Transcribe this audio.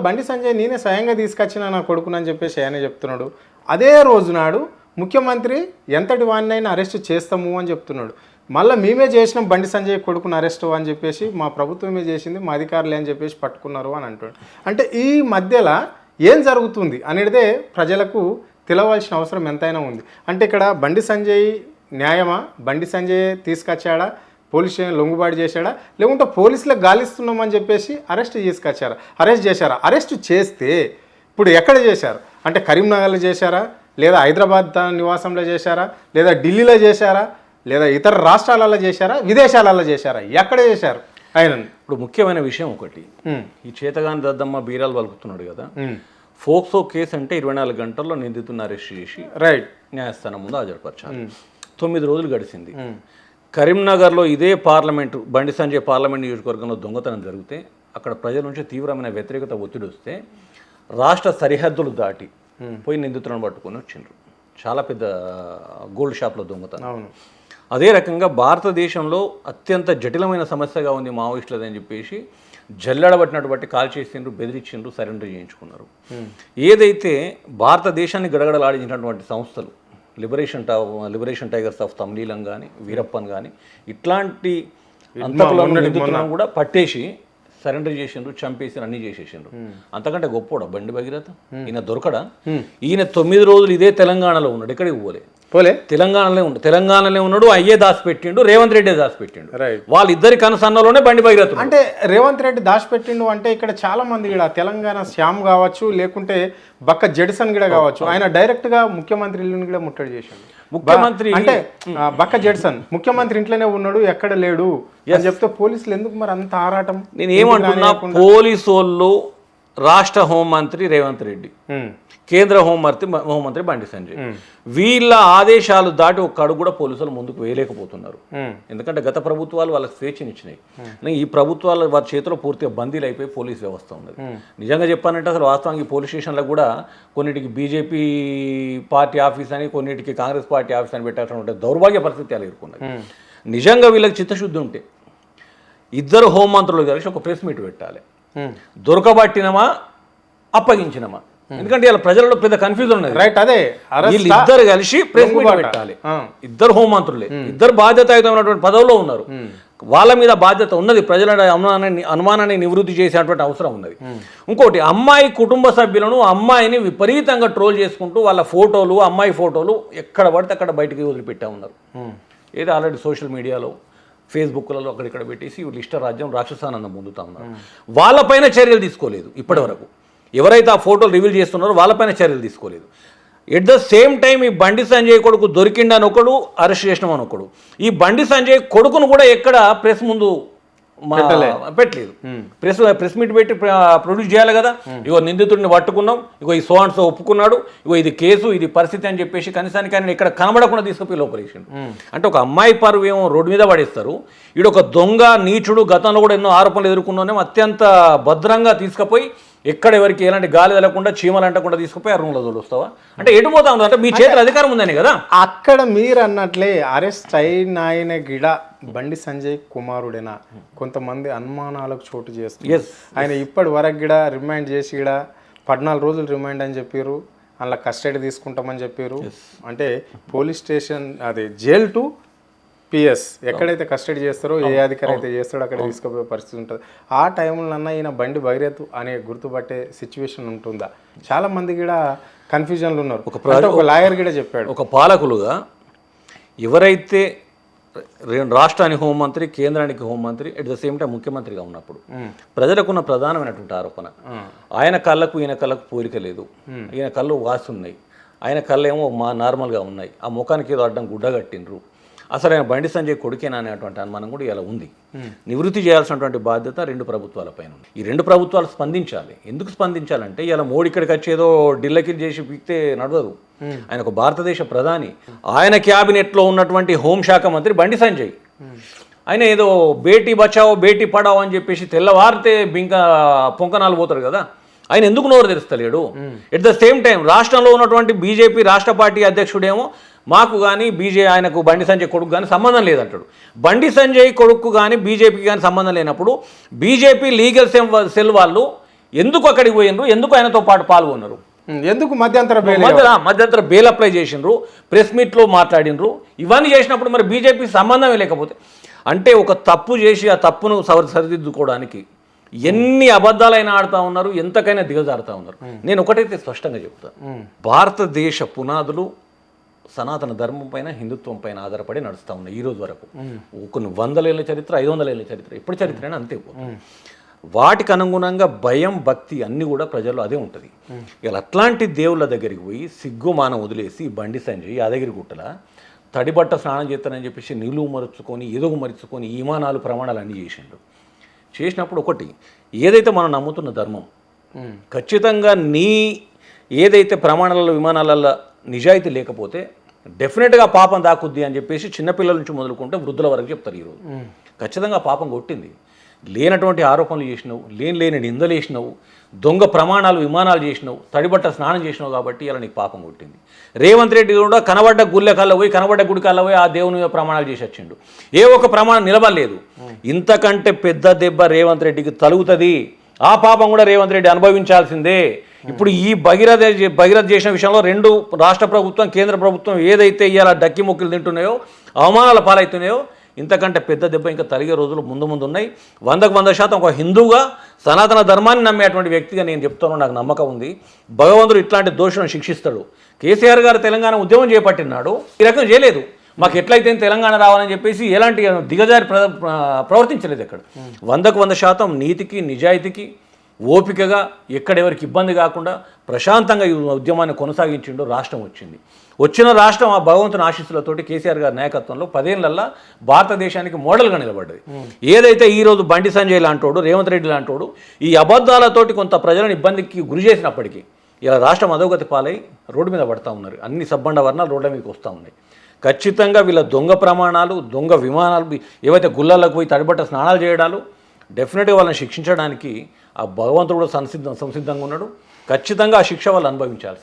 బండి సంజయ్ నేనే స్వయంగా తీసుకొచ్చిన నా కొడుకునని చెప్పేసి ఆయన చెప్తున్నాడు. అదే రోజు నాడు ముఖ్యమంత్రి ఎంతటి వాడినైనా అరెస్ట్ చేస్తాము అని చెప్తున్నాడు. మళ్ళీ మేమే చేసినాం బండి సంజయ్ కొడుకును అరెస్ట్ అని చెప్పేసి, మా ప్రభుత్వమే చేసింది, మా అధికారులే అని చెప్పేసి పట్టుకున్నారు అని అంటున్నాడు. అంటే ఈ మధ్యలో ఏం జరుగుతుంది అనేదే ప్రజలకు తెలవాల్సిన అవసరం ఎంతైనా ఉంది. అంటే ఇక్కడ బండి సంజయ్ న్యాయమా, బండి సంజయ్ తీసుకొచ్చాడా, పోలీస్ స్టేషన్ లొంగుబాటు చేశాడా, లేకుంటే పోలీసులకు గాలిస్తున్నామని చెప్పేసి అరెస్ట్ చేశారా? అరెస్ట్ చేస్తే ఇప్పుడు ఎక్కడ చేశారు అంటే కరీంనగర్లో చేశారా, లేదా హైదరాబాద్ నివాసంలో చేశారా, లేదా ఢిల్లీలో చేశారా, లేదా ఇతర రాష్ట్రాలలో చేశారా, విదేశాలలో చేశారా, ఎక్కడ చేశారు ఆయన? ఇప్పుడు ముఖ్యమైన విషయం ఒకటి, ఈ చేతగాని దద్దమ్మ బీరాలు పలుకుతున్నాడు కదా, ఫోక్సో కేసు అంటే 24 గంటల్లో నిందితున్న అరెస్ట్ చేసి న్యాయస్థానం ముందు హాజరుపరచాలి. 9 రోజులు గడిచింది. కరీంనగర్లో ఇదే పార్లమెంటు బండి సంజయ్ పార్లమెంట్ నియోజకవర్గంలో దొంగతనం జరిగితే అక్కడ ప్రజల నుంచి తీవ్రమైన వ్యతిరేకత ఒత్తిడి వస్తే రాష్ట్ర సరిహద్దులు దాటి పోయి నిందితులను పట్టుకొని వచ్చిండ్రు. చాలా పెద్ద గోల్డ్ షాప్లో దొంగతనం. అదే రకంగా భారతదేశంలో అత్యంత జటిలమైన సమస్యగా ఉంది మావోయిస్టులదని చెప్పేసి జల్లెడబట్టినటువంటి కాల్ చేసిండ్రు, బెదిరించిండ్రు, సరెండర్ చేయించుకున్నారు. ఏదైతే భారతదేశాన్ని గడగడలాడించినటువంటి సంస్థలు లిబరేషన్ టైగర్స్ ఆఫ్ తమిళీలం కానీ, వీరప్పన్ కానీ ఇట్లాంటి నిందితులను కూడా పట్టేసి సరెండర్ చేసిండ్రు, చంపేసి అన్నీ చేసేసిండ్రు. అంతకంటే గొప్పోడా బండి భగీరథ? ఈయన దొరకడా? ఈయన 9 రోజులు ఇదే తెలంగాణలో ఉన్నాడు, ఎక్కడికి పోలే, తెలంగాణలో ఉన్నాడు. అయ్యే దాచిపెట్టిండు, రేవంత్ రెడ్డి దాచిపెట్టిండు. వాళ్ళిద్దరి కనసన్నలోనే బండి భగీరథ. అంటే రేవంత్ రెడ్డి దాచిపెట్టిండు అంటే ఇక్కడ చాలా మంది కూడా తెలంగాణ శ్యామ్ కావచ్చు, లేకుంటే బక్క జెడ్సన్ కూడా కావచ్చు, ఆయన డైరెక్ట్ గా ముఖ్యమంత్రి ఇల్లుని కూడా ముట్టడి చేశాడు. ముఖ్యమంత్రి అంటే బక్క జెడ్సన్ ముఖ్యమంత్రి ఇంట్లోనే ఉన్నాడు, ఎక్కడ లేడు అని చెప్తే పోలీసులు ఎందుకు మరి అంత ఆరాటం? నేను ఏమంటున్నా, పోలీసు వాళ్ళు రాష్ట్ర హోంమంత్రి రేవంత్ రెడ్డి, కేంద్ర హోంమంత్రి బండి సంజయ్, వీళ్ళ ఆదేశాలు దాటి ఒక్క అడుగు కూడా పోలీసులు ముందుకు వేయలేకపోతున్నారు. ఎందుకంటే గత ప్రభుత్వాలు వాళ్ళకి స్వేచ్ఛనిచ్చినాయి. ఈ ప్రభుత్వాలు వారి చేతిలో పూర్తిగా బందీలు అయిపోయి పోలీస్ వ్యవస్థ ఉన్నది. నిజంగా చెప్పానంటే అసలు వాస్తవానికి పోలీస్ స్టేషన్లకు కూడా కొన్నిటికి బీజేపీ పార్టీ ఆఫీస్ అని, కొన్నిటికి కాంగ్రెస్ పార్టీ ఆఫీస్ అని పెట్టాల్సిన దౌర్భాగ్య పరిస్థితి అలా ఎదుర్కొన్నది. నిజంగా వీళ్ళకి చిత్తశుద్ధి ఉంటే ఇద్దరు హోంమంత్రులు కలిసి ఒక ప్రెస్ మీట్ పెట్టాలి. దొరకబట్టినమా అప్పగించినమా? ఎందుకంటే ఇలా ప్రజలలో పెద్ద కన్ఫ్యూజన్ ఉన్నది. రైట్, అదే వీళ్ళిద్దరు కలిసి ప్రెస్ మీట్ పెట్టాలి. ఇద్దరు హోంమంత్రులే, ఇద్దరు బాధ్యతాయుతమైనటువంటి పదవిలో ఉన్నారు. వాళ్ళ మీద బాధ్యత ఉన్నది, ప్రజల అనుమానాన్ని నివృత్తి చేసేటువంటి అవసరం ఉన్నది. ఇంకోటి, అమ్మాయి కుటుంబ సభ్యులను, అమ్మాయిని విపరీతంగా ట్రోల్ చేసుకుంటూ వాళ్ళ ఫోటోలు, అమ్మాయి ఫోటోలు ఎక్కడ పడితే అక్కడ బయటికి వదిలిపెట్టా ఉన్నారు. ఏదో ఆల్రెడీ సోషల్ మీడియాలో, ఫేస్బుక్లలో అక్కడిక్కడ పెట్టేసి వీళ్ళు ఇష్టరాజ్యం రాక్షసానందం పొందుతా ఉన్నారు. వాళ్ళపైన చర్యలు తీసుకోలేదు ఇప్పటి వరకు. ఎవరైతే ఆ ఫోటోలు రివీల్ చేస్తున్నారో వాళ్ళపైన చర్యలు తీసుకోలేదు. ఎట్ ద సేమ్ టైం ఈ బండి సంజయ్ కొడుకు దొరికిండని ఒకడు, అరెస్ట్ చేసినామని ఒకడు. ఈ బండి సంజయ్ కొడుకును కూడా ఎక్కడ ప్రెస్ ముందు పెట్టలేదు. ప్రెస్ మీట్ పెట్టి ప్రొడ్యూస్ చేయాలి కదా. ఇగో నిందితుడిని పట్టుకున్నాం, ఇగో ఈ సో అండ్ సో ఒప్పుకున్నాడు, ఇగో ఇది కేసు, ఇది పరిస్థితి అని చెప్పేసి కనీసానికి ఆయన ఇక్కడ కనబడకుండా తీసుకుపోయి లోపలేసిండు. అంటే ఒక అమ్మాయి పరువు ఏమో రోడ్డు మీద పడేస్తారు, ఈడొక దొంగ నీచుడు, గతంలో కూడా ఎన్నో ఆరోపణలు ఎదుర్కొన్నానేమో అత్యంత భద్రంగా తీసుకుపోయి ఎక్కడ ఎవరికి ఎలాంటి గాలి వెళ్లకుండా, చీమలు అంటకుండా తీసుకుపోయి ఆ రూమ్లో తోలుస్తావా? అంటే ఎటు పోతా ఉంది? అంటే మీ చేతిలో అధికారం ఉందని కదా. అక్కడ మీరు అన్నట్లే అరెస్ట్ అయిన ఆయన గిడ బండి సంజయ్ కుమారుడేనా? కొంతమంది అనుమానాలకు చోటు చేస్తుంది. ఆయన ఇప్పటి వరకు గిడ రిమైండ్ చేసి గిడ 14 రోజులు రిమైండ్ అని చెప్పారు, అందులో కస్టడీ తీసుకుంటామని చెప్పారు. అంటే పోలీస్ స్టేషన్, అదే జైల్ టు పిఎస్ ఎక్కడైతే కస్టడీ చేస్తారో, ఏ అధికారి అయితే చేస్తాడో అక్కడ తీసుకుపోయే పరిస్థితి ఉంటుంది. ఆ టైంలో ఈయన బండి భగీరథ్ అనే గుర్తుపట్టే సిచ్యువేషన్ ఉంటుందా? చాలా మంది కూడా కన్ఫ్యూజన్లు ఉన్నారు. ఒక లాయర్ కూడా చెప్పాడు, ఒక పాలకులుగా ఎవరైతే రాష్ట్రానికి హోంమంత్రి, కేంద్రానికి హోంమంత్రి, అట్ ద సేమ్ టైం ముఖ్యమంత్రిగా ఉన్నప్పుడు ప్రజలకున్న ప్రధానమైనటువంటి ఆరోపణ, ఆయన కళ్ళకు ఈయన కళ్ళకు పోలిక లేదు, ఈయన కళ్ళు వాస్తున్నాయి, ఆయన కళ్ళు ఏమో నార్మల్గా ఉన్నాయి, ఆ ముఖానికి ఏదో అడ్డం గుడ్డ కట్టిండ్రు, అసలు ఆయన బండి సంజయ్ కొడుకేనా అనేటువంటి అనుమానం కూడా ఇలా ఉంది. నివృత్తి చేయాల్సినటువంటి బాధ్యత 2 ప్రభుత్వాలపైన ఉంది. ఈ 2 ప్రభుత్వాలు స్పందించాలి. ఎందుకు స్పందించాలంటే ఇలా మోడీ ఇక్కడికి వచ్చేదో ఢిల్లీకి చేసి పీక్తే నడవదు. ఆయన ఒక భారతదేశ ప్రధాని, ఆయన క్యాబినెట్లో ఉన్నటువంటి హోంశాఖ మంత్రి బండి సంజయ్. ఆయన ఏదో బేటీ బచావో బేటీ పడావో అని చెప్పేసి తెల్లవారితే పొంకనాలు పోతారు కదా, ఆయన ఎందుకు నోరు తెరుస్తలేడు? ఎట్ ద సేమ్ టైం రాష్ట్రంలో ఉన్నటువంటి బీజేపీ రాష్ట్ర పార్టీ అధ్యక్షుడేమో మాకు కానీ ఆయనకు బండి సంజయ్ కొడుకు కానీ సంబంధం లేదంటాడు. బండి సంజయ్ కొడుకు కానీ బీజేపీకి కానీ సంబంధం లేనప్పుడు బీజేపీ లీగల్ సెల్ వాళ్ళు ఎందుకు అక్కడికి పోయినరు, ఎందుకు ఆయనతో పాటు పాల్గొన్నారు, ఎందుకు మధ్యంతర మధ్యంతర బెయిల్ అప్లై చేసిండ్రు, ప్రెస్ మీట్లో మాట్లాడినరు, ఇవన్నీ చేసినప్పుడు మరి బీజేపీ సంబంధమే లేకపోతే అంటే ఒక తప్పు చేసి ఆ తప్పును సరిదిద్దుకోవడానికి ఎన్ని అబద్ధాలైనా ఆడుతూ ఉన్నారు, ఎంతకైనా దిగజారుతూ ఉన్నారు. నేను ఒకటైతే స్పష్టంగా చెప్తాను, భారతదేశ పునాదులు సనాతన ధర్మం పైన, హిందుత్వం పైన ఆధారపడి నడుస్తూ ఉన్నాయి ఈ రోజు వరకు. కొన్ని 100 ఏళ్ళ చరిత్ర, 500 ఏళ్ళ చరిత్ర, ఎప్పుడు చరిత్ర అయినా అంతే. వాటికి అనుగుణంగా భయం, భక్తి అన్నీ కూడా ప్రజల్లో అదే ఉంటుంది. ఇలా అట్లాంటి దేవుళ్ళ దగ్గరికి పోయి సిగ్గుమానం వదిలేసి బండి సంజయ్ యాదగిరిగుట్టల తడిబట్ట స్నానం చేస్తానని చెప్పేసి నీళ్ళు మరుచుకొని ఎదుగు మరుచుకొని ఈమానాలు ప్రమాణాలు అన్నీ చేసినప్పుడు ఒకటి, ఏదైతే మనం నమ్ముతున్న ధర్మం ఖచ్చితంగా ఏదైతే ప్రమాణాలలో విమానాలలో నిజాయితీ లేకపోతే డెఫినెట్గా పాపం దాకుద్ది అని చెప్పేసి చిన్నపిల్లల నుంచి మొదలుకుంటే వృద్ధుల వరకు చెప్తారు. ఈరోజు ఖచ్చితంగా పాపం కొట్టింది. లేనటువంటి ఆరోపణలు చేసినావు, లేని నిందలు వేసినావు, దొంగ ప్రమాణాలు విమానాలు చేసినావు, తడిబట్ట స్నానం చేసినావు కాబట్టి ఇలా నీకు పాపం కొట్టింది. రేవంత్ రెడ్డి కూడా కనబడ్డ గుళ్ళ కళ్ళ పోయి, కనబడ్డ గుడి కళ్ళ పోయి ఆ దేవుని ప్రమాణాలు చేసి వచ్చిండు. ఏ ఒక్క ప్రమాణం నిలబడలేదు. ఇంతకంటే పెద్ద దెబ్బ రేవంత్ రెడ్డికి తలుగుతుంది. ఆ పాపం కూడా రేవంత్ రెడ్డి అనుభవించాల్సిందే. ఇప్పుడు ఈ భగీరథ చేసిన విషయంలో 2 రాష్ట్ర ప్రభుత్వం, కేంద్ర ప్రభుత్వం ఏదైతే ఇవాళ డక్కి మొక్కులు తింటున్నాయో, అవమానాల పాలవుతున్నాయో, ఇంతకంటే పెద్ద దెబ్బ ఇంకా తరిగే రోజులు ముందు ఉన్నాయి. 100% ఒక హిందువుగా సనాతన ధర్మాన్ని నమ్మేటువంటి వ్యక్తిగా నేను చెప్తాను, నాకు నమ్మకం ఉంది. భగవంతుడు ఇట్లాంటి దోషులను శిక్షిస్తాడు. కేసీఆర్ గారు తెలంగాణ ఉద్యమం చేపట్టినాడు, ఈ రకం చేయలేదు. మాకు ఎట్లయితే తెలంగాణ రావాలని చెప్పేసి ఎలాంటి దిగజారి ప్రవర్తించలేదు. ఎక్కడ 100% నీతికి, నిజాయితీకి, ఓపికగా, ఎక్కడెవరికి ఇబ్బంది కాకుండా ప్రశాంతంగా ఈ ఉద్యమాన్ని కొనసాగించిండు. రాష్ట్రం వచ్చిన రాష్ట్రం ఆ భగవంతుని ఆశీస్సులతోటి కేసీఆర్ గారి నాయకత్వంలో 10 ఏళ్లలో భారతదేశానికి మోడల్గా నిలబడ్డది. ఏదైతే ఈరోజు బండి సంజయ్ లాంటోడు, రేవంత్ రెడ్డి లాంటోడు ఈ అబద్ధాలతోటి కొంత ప్రజలను ఇబ్బందికి గురి చేసినప్పటికీ ఇలా రాష్ట్రం అధోగతి పాలై రోడ్డు మీద పడుతూ ఉన్నారు. అన్ని సబ్బండ వర్ణాలు రోడ్ల మీదకి వస్తూ ఉన్నాయి. ఖచ్చితంగా వీళ్ళ దొంగ ప్రమాణాలు, దొంగ విమానాలు, ఏవైతే గుళ్ళలకు పోయి తడిబట్ట స్నానాలు చేయడాలు, డెఫినెట్గా వాళ్ళని శిక్షించడానికి ఆ భగవంతుడు కూడా సంసిద్ధంగా ఉన్నాడు. ఖచ్చితంగా ఆ శిక్ష వాళ్ళు అనుభవించాల్సింది.